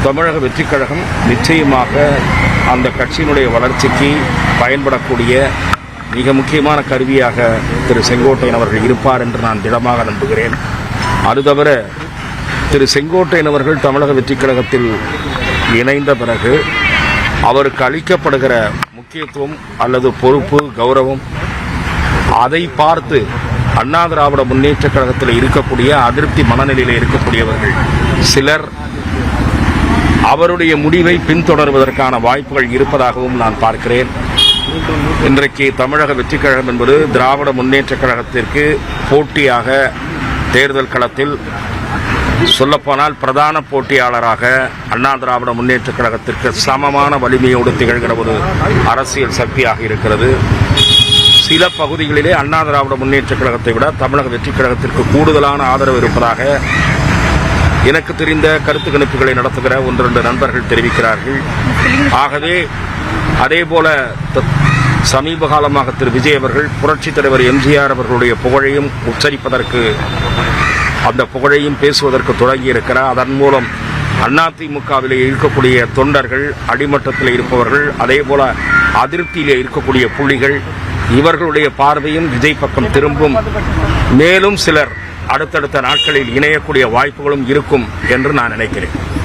தமிழக வெற்றிக் கழகம் நிச்சயமாக அந்த கட்சியினுடைய வளர்ச்சிக்கு பயன்படக்கூடிய மிக முக்கியமான கருவியாக திரு செங்கோட்டையன் அவர்கள் இருப்பார் என்று நான் திடமாக நம்புகிறேன். அது தவிர திரு செங்கோட்டையன் அவர்கள் தமிழக வெற்றிக் கழகத்தில் இணைந்த பிறகு அவருக்கு அளிக்கப்படுகிற முக்கியத்துவம் அல்லது பொறுப்பு, கௌரவம், அதை பார்த்து அண்ணா திராவிட முன்னேற்ற கழகத்தில் இருக்கக்கூடிய அதிருப்தி மனநிலையில் இருக்கக்கூடியவர்கள் சிலர் அவருடைய முடிவை பின்தொடர்வதற்கான வாய்ப்புகள் இருப்பதாகவும் நான் பார்க்கிறேன். இன்றைக்கு தமிழக வெற்றிக் கழகம் என்பது திராவிட முன்னேற்ற கழகத்திற்கு போட்டியாக தேர்தல் களத்தில் சொல்லப்போனால் பிரதான போட்டியாளராக அண்ணா திராவிட முன்னேற்ற கழகத்திற்கு சமமான வலிமையோடு திகழ்கிற ஒரு அரசியல் சக்தியாக இருக்கிறது. சில பகுதிகளிலே அண்ணா திராவிட முன்னேற்ற கழகத்தை விட தமிழக வெற்றிக் கழகத்திற்கு கூடுதலான ஆதரவு இருப்பதாக எனக்கு தெரிந்த கருத்து கணிப்புகளை நடத்துகிற 1-2 நண்பர்கள் தெரிவிக்கிறார்கள். ஆகவே அதேபோல சமீப காலமாக திரு விஜய் அவர்கள் புரட்சித் தலைவர் எம்ஜிஆர் அவர்களுடைய புகழையும் உச்சரிப்பதற்கு, அந்த புகழையும் பேசுவதற்கு தொடங்கியிருக்கிறார். அதன் மூலம் அதிமுகவிலே இருக்கக்கூடிய தொண்டர்கள், அடிமட்டத்தில் இருப்பவர்கள், அதேபோல அதிருப்தியிலே இருக்கக்கூடிய புள்ளிகள், இவர்களுடைய பார்வையும் விஜய் பக்கம் திரும்பும். மேலும் சிலர் அடுத்தடுத்த நாட்களில் இணையக்கூடிய வாய்ப்புகளும் இருக்கும் என்று நான் நினைக்கிறேன்.